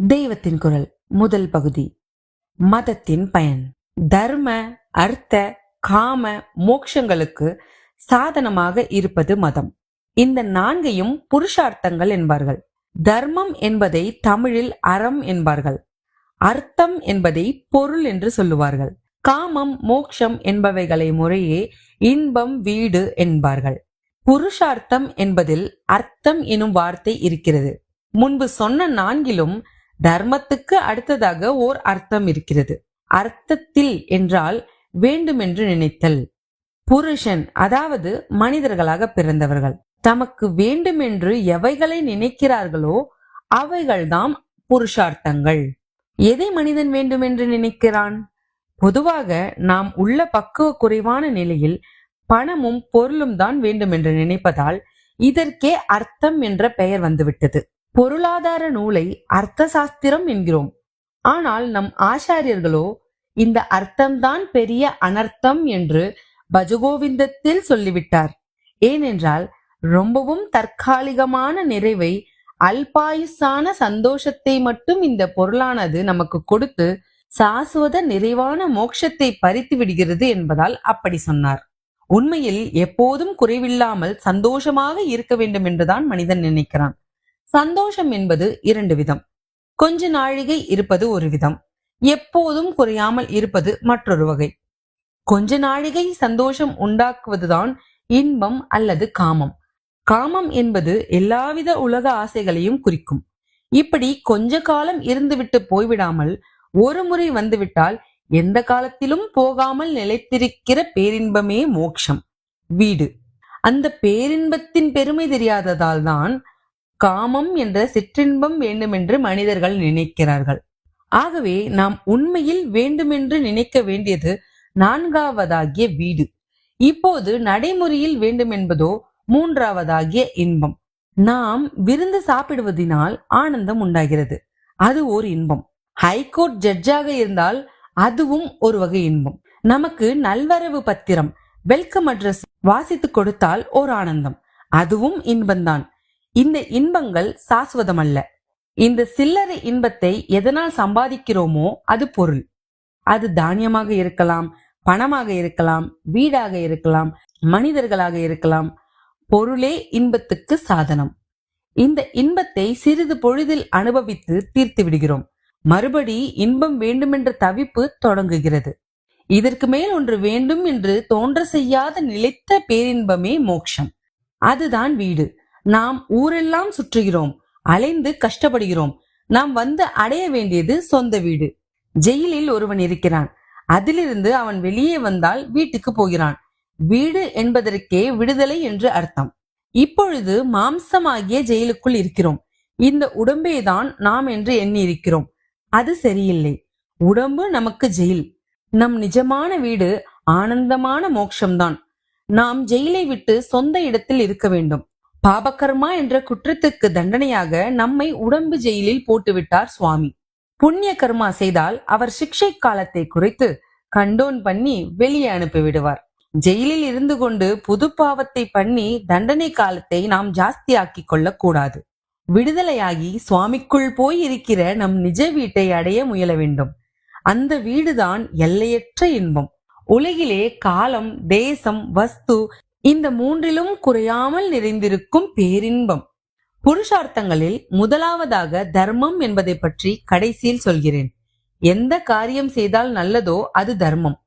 தெய்வத்தின் குரல் முதல் பகுதி. மதத்தின் பயன். தர்ம, அர்த்த, காம, மோட்சங்களுக்கு சாதனமாக இருப்பது மதம். இந்த நான்கையும் புருஷார்த்தங்கள் என்பார்கள். தர்மம் என்பதை தமிழில் அறம் என்பார்கள். அர்த்தம் என்பதை பொருள் என்று சொல்லுவார்கள். காமம், மோட்சம் என்பவைகளை முறையே இன்பம், வீடு என்பார்கள். புருஷார்த்தம் என்பதில் அர்த்தம் எனும் வார்த்தை இருக்கிறது. முன்பு சொன்ன நான்கிலும் தர்மத்துக்கு அடுத்ததாக ஓர் அர்த்தம் இருக்கிறது. அர்த்தத்தில் என்றால் வேண்டுமென்று நினைத்தல். புருஷன் அதாவது மனிதர்களாக பிறந்தவர்கள் தமக்கு வேண்டுமென்று எவைகளை நினைக்கிறார்களோ அவைகள்தான் புருஷார்த்தங்கள். எதை மனிதன் வேண்டுமென்று நினைக்கிறான்? பொதுவாக நாம் உள்ள பக்குவ குறைவான நிலையில் பணமும் பொருளும் தான் வேண்டுமென்று நினைப்பதால் இதற்கே அர்த்தம் என்ற பெயர் வந்துவிட்டது. பொருளாதார நூலை அர்த்த சாஸ்திரம் என்கிறோம். ஆனால் நம் ஆச்சாரியர்களோ இந்த அர்த்தம்தான் பெரிய அனர்த்தம் என்று பஜகோவிந்தத்தில் சொல்லிவிட்டார். ஏனென்றால் ரொம்பவும் தற்காலிகமான நிறைவை, அல்பாயுசான சந்தோஷத்தை மட்டும் இந்த பொருளானது நமக்கு கொடுத்து சாஸ்வத நிறைவான மோட்சத்தை பறித்து விடுகிறது என்பதால் அப்படி சொன்னார். உண்மையில் எப்போதும் குறைவில்லாமல் சந்தோஷமாக இருக்க வேண்டும் என்றுதான் மனிதன் நினைக்கிறான். சந்தோஷம் என்பது இரண்டு விதம். கொஞ்ச நாழிகை இருப்பது ஒரு விதம், எப்போதும் குறையாமல் இருப்பது மற்றொரு வகை. கொஞ்ச நாழிகை சந்தோஷம் உண்டாக்குவதுதான் இன்பம் அல்லது காமம். காமம் என்பது எல்லாவித உலக ஆசைகளையும் குறிக்கும். இப்படி கொஞ்ச காலம் இருந்துவிட்டு போய்விடாமல் ஒரு முறை வந்துவிட்டால் எந்த காலத்திலும் போகாமல் நிலைத்திருக்கிற பேரின்பமே மோட்சம், வீடு. அந்த பேரின்பத்தின் பெருமை தெரியாததால் தான் காமம் என்ற சிற்றின்பம் வேண்டுமென்று மனிதர்கள் நினைக்கிறார்கள். ஆகவே நாம் உண்மையில் வேண்டுமென்று நினைக்க வேண்டியது நான்காவதாகிய வீடு. இப்போது நடைமுறையில் வேண்டுமென்பதோ மூன்றாவதாகிய இன்பம். நாம் விருந்து சாப்பிடுவதனால் ஆனந்தம் உண்டாகிறது, அது ஒரு இன்பம். ஹைகோர்ட் ஜட்ஜாக இருந்தால் அதுவும் ஒரு வகை இன்பம். நமக்கு நல்வரவு பத்திரம், வெல்கம் அட்ரஸ் வாசித்து கொடுத்தால் ஒரு ஆனந்தம், அதுவும் இன்பம்தான். இந்த இன்பங்கள் சாஸ்வதமல்ல. இந்த சில்லறை இன்பத்தை எதனால் சம்பாதிக்கிறோமோ அது பொருள். அது தானியமாக இருக்கலாம், பணமாக இருக்கலாம், வீடாக இருக்கலாம், மனிதர்களாக இருக்கலாம். பொருளே இன்பத்துக்கு சாதனம். இந்த இன்பத்தை சிறிது பொழுதில் அனுபவித்து தீர்த்து விடுகிறோம். மறுபடி இன்பம் வேண்டுமென்ற தவிப்பு தொடங்குகிறது. இதற்கு மேல் ஒன்று வேண்டும் என்று தோன்ற செய்யாத நிலைத்த பேரின்பமே மோட்சம். அதுதான் வீடு. நாம் ஊரெல்லாம் சுற்றுகிறோம், அலைந்து கஷ்டப்படுகிறோம். நாம் வந்து அடைய வேண்டியது சொந்த வீடு. ஜெயிலில் ஒருவன் இருக்கிறான், அதிலிருந்து அவன் வெளியே வந்தால் வீட்டுக்கு போகிறான். வீடு என்பதற்கே விடுதலை என்று அர்த்தம். இப்பொழுது மாம்சமாகிய ஜெயிலுக்குள் இருக்கிறோம். இந்த உடம்பே தான் நாம் என்று எண்ணி இருக்கிறோம். அது சரியில்லை. உடம்பு நமக்கு ஜெயில். நம் நிஜமான வீடு ஆனந்தமான மோட்சம்தான். நாம் ஜெயிலை விட்டு சொந்த இடத்தில் இருக்க வேண்டும். பாபகர்மா என்ற குற்றத்துக்கு தண்டனையாக நம்மை உடம்பு ஜெயிலில் போட்டுவிட்டார் சுவாமி. புண்ணிய கர்மா செய்தால் அவர் சிக்ஷை காலத்தை குறைத்து கண்டோன் பண்ணி வெளியே அனுப்பிவிடுவார். ஜெயிலில் இருந்து கொண்டு புது பாவத்தை பண்ணி தண்டனை காலத்தை நாம் ஜாஸ்தியாக்கி கொள்ள கூடாது. விடுதலையாகி சுவாமிக்குள் போய் இருக்கிற நம் நிஜ வீட்டை அடைய முயல வேண்டும். அந்த வீடுதான் எல்லையற்ற இன்பம். உலகிலே காலம், தேசம், வஸ்து இந்த மூன்றிலும் குறையாமல் நிறைந்திருக்கும் பேரின்பம். புருஷார்த்தங்களில் முதலாவதாக தர்மம் என்பதை பற்றி கடைசியில் சொல்கிறேன். எந்த காரியம் செய்தால் நல்லதோ அது தர்மம்.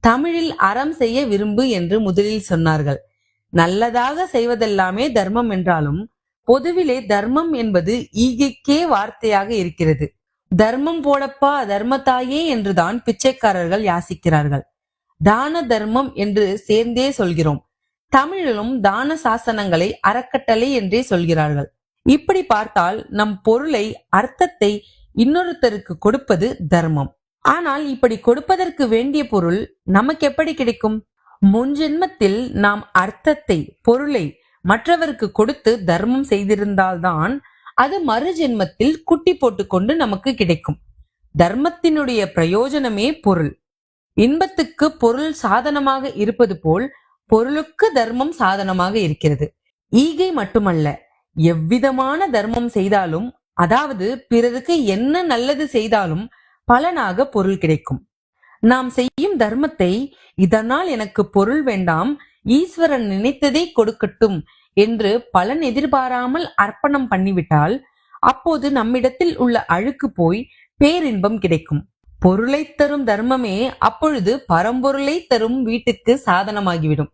தமிழில் அறம் செய்ய விரும்பு என்று முதலில் சொன்னார்கள். நல்லதாக செய்வதெல்லாமே தர்மம் என்றாலும் பொதுவிலே தர்மம் என்பது ஈகைக்கே வார்த்தையாக இருக்கிறது. தர்மம் போடப்பா தர்மத்தாயே என்றுதான் பிச்சைக்காரர்கள் யாசிக்கிறார்கள். தான தர்மம் என்று சேர்ந்தே சொல்கிறோம். தமிழிலும் தான சாசனங்களை அறக்கட்டளை என்றே சொல்கிறார்கள். இப்படி பார்த்தால் நம் பொருளை, அர்த்தத்தை இன்னொருத்தருக்கு கொடுப்பது தர்மம். ஆனால் இப்படி கொடுப்பதற்கு வேண்டிய பொருள் நமக்கு எப்படி கிடைக்கும்? முன்ஜென்மத்தில் நாம் அர்த்தத்தை, பொருளை மற்றவருக்கு கொடுத்து தர்மம் செய்திருந்தால்தான் அது மறு ஜென்மத்தில் குட்டி போட்டுக்கொண்டு நமக்கு கிடைக்கும். தர்மத்தினுடைய பிரயோஜனமே பொருள். இன்பத்துக்கு பொருள் சாதனமாக இருப்பது போல் பொருளுக்கு தர்மம் சாதனமாக இருக்கிறது. ஈகை மட்டுமல்ல, எவ்விதமான தர்மம் செய்தாலும் அதாவது பிறருக்கு என்ன நல்லது செய்தாலும் பலனாக பொருள் கிடைக்கும். நாம் செய்யும் தர்மத்தை இதனால் எனக்கு பொருள் வேண்டாம், ஈஸ்வரன் நினைத்ததை கொடுக்கட்டும் என்று பலன் எதிர்பாராமல் அர்ப்பணம் பண்ணிவிட்டால் அப்போது நம்மிடத்தில் உள்ள அழுக்கு போய் பேரின்பம் கிடைக்கும். பொருளை தரும் தர்மமே அப்பொழுது பரம்பொருளை தரும் வீட்டுக்கு சாதனமாகிவிடும்.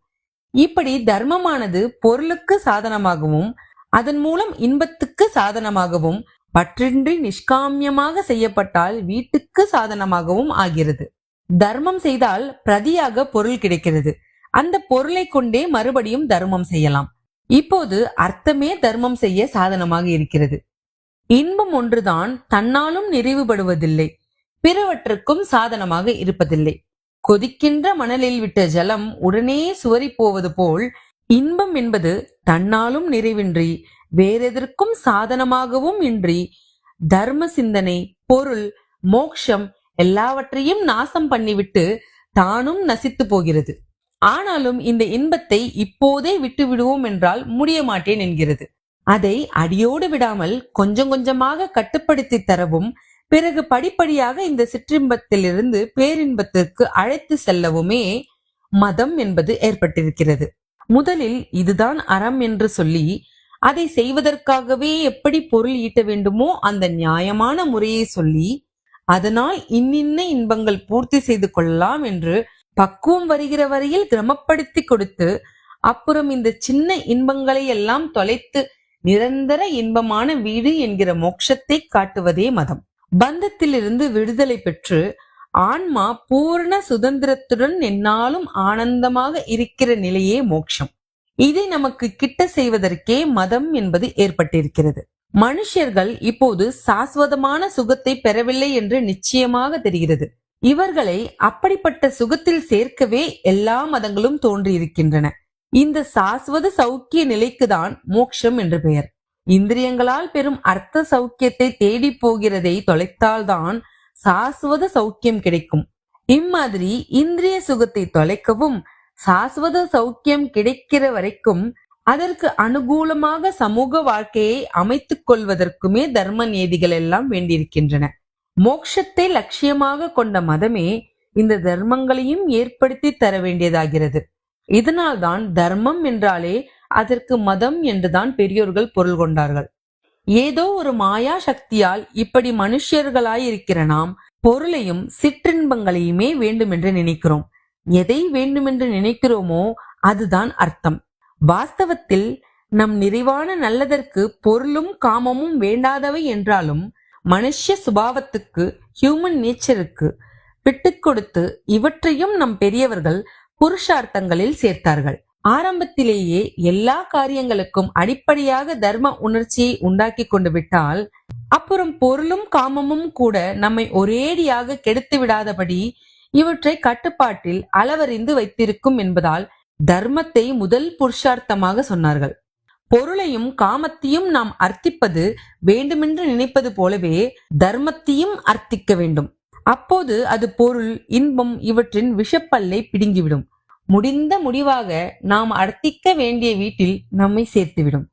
இப்படி தர்மமானது பொருளுக்கு சாதனமாகவும் அதன் மூலம் இன்பத்துக்கு சாதனமாகவும் பற்றின்றி நிஷ்காமியமாக செய்யப்பட்டால் வீட்டுக்கு சாதனமாகவும் ஆகிறது. தர்மம் செய்தால் பிரதியாக பொருள் கிடைக்கிறது. அந்த பொருளை கொண்டே மறுபடியும் தர்மம் செய்யலாம். இப்போது அர்த்தமே தர்மம் செய்ய சாதனமாக இருக்கிறது. இன்பம் ஒன்றுதான் தன்னாலும் நிறைவுபடுவதில்லை, பிறவற்றுக்கும் சாதனமாக இருப்பதில்லை. கொதிக்கின்ற மணலில் விட்ட ஜலம் உடனே சுவரி போவது போல் இன்பம் என்பது தன்னாலும் நிறைவின்றி வேறெதற்கும் சாதனமாகவும் இன்றி தர்ம சிந்தனை, பொருள், மோக்ஷம் எல்லாவற்றையும் நாசம் பண்ணிவிட்டு தானும் நசித்து போகிறது. ஆனாலும் இந்த இன்பத்தை இப்போதே விட்டு விடுவோம் என்றால் முடிய மாட்டேன் என்கிறது. அதை அடியோடு விடாமல் கொஞ்சம் கொஞ்சமாக கட்டுப்படுத்தி தரவும் பிறகு படிப்படியாக இந்த சிற்றின்பத்திலிருந்து பேரின்பத்திற்கு அழைத்து செல்லவுமே மதம் என்பது ஏற்பட்டிருக்கிறது. முதலில் இதுதான் அறம் என்று சொல்லி அதை செய்வதற்காகவே எப்படி பொருள் ஈட்ட வேண்டுமோ அந்த நியாயமான முறையை சொல்லி அதனால் இன்னின்ன இன்பங்கள் பூர்த்தி செய்து கொள்ளலாம் என்று பக்குவம் வருகிற வரையில் கிரமப்படுத்தி கொடுத்து அப்புறம் இந்த சின்ன இன்பங்களை எல்லாம் தொலைத்து நிரந்தர இன்பமான வீடு என்கிற மோட்சத்தை காட்டுவதே மதம். பந்தத்திலிருந்து விடுதலை பெற்று ஆன்மா பூர்ண சுதந்திரத்துடன் எந்நாளும் ஆனந்தமாக இருக்கிற நிலையே மோட்சம். இதை நமக்கு கிட்ட செய்வதற்கே மதம் என்பது ஏற்பட்டிருக்கிறது. மனுஷர்கள் இப்போது சாஸ்வதமான சுகத்தை பெறவில்லை என்று நிச்சயமாக தெரிகிறது. இவர்களை அப்படிப்பட்ட சுகத்தில் சேர்க்கவே எல்லா மதங்களும் தோன்றியிருக்கின்றன. இந்த சாஸ்வத சௌக்கிய நிலைக்குதான் மோட்சம் என்று பெயர். இந்திரியங்களால் பெறும் அர்த்த சௌக்கியத்தை தேடி போகிறதை தொலைத்தால்தான் சாஸ்வத சௌக்கியம் கிடைக்கும். இம்மாதிரி இந்திரிய சுகத்தை தொலைக்கவும் சாஸ்வத சௌக்கியம் கிடைக்கிற வரைக்கும் அதற்கு அனுகூலமாக சமூக வாழ்க்கையை அமைத்துக் கொள்வதற்குமே தர்ம நீதிகள் எல்லாம் வேண்டியிருக்கின்றன. மோட்சத்தை லட்சியமாக கொண்ட மதமே இந்த தர்மங்களையும் ஏற்படுத்தி தர வேண்டியதாகிறது. இதனால்தான் தர்மம் என்றாலே அதற்கு மதம் என்றுதான் பெரியோர்கள் பொருள் கொண்டார்கள். ஏதோ ஒரு மாயா சக்தியால் இப்படி மனுஷர்களாயிருக்கிற நாம் பொருளையும் சிற்றின்பங்களையுமே வேண்டுமென்று நினைக்கிறோம். எதை வேண்டுமென்று நினைக்கிறோமோ அதுதான் அர்த்தம். வாஸ்தவத்தில் நம் நிறைவான நல்லதற்கு பொருளும் காமமும் வேண்டாதவை என்றாலும் மனுஷ சுபாவத்துக்கு, ஹியூமன் நேச்சருக்கு விட்டுக் கொடுத்து இவற்றையும் நம் பெரியவர்கள் புருஷார்த்தங்களில் சேர்த்தார்கள். ஆரம்பத்திலேயே எல்லா காரியங்களுக்கும் அடிப்படையாக தர்ம உணர்ச்சியை உண்டாக்கி கொண்டு விட்டால் அப்புறம் பொருளும் காமமும் கூட நம்மை ஒரேடியாக கெடுத்து விடாதபடி இவற்றை கட்டுப்பாட்டில் அளவறிந்து வைத்திருக்கும் என்பதால் தர்மத்தை முதல் புருஷார்த்தமாக சொன்னார்கள். பொருளையும் காமத்தையும் நாம் அர்த்திப்பது வேண்டுமென்று நினைப்பது போலவே தர்மத்தையும் அர்த்திக்க வேண்டும். அப்போது அது பொருள், இன்பம் இவற்றின் விஷப்பல்லை பிடுங்கிவிடும். முடிந்த முடிவாக நாம் அர்த்திக்க வேண்டிய வீட்டில் நம்மை சேர்த்துவிடும்.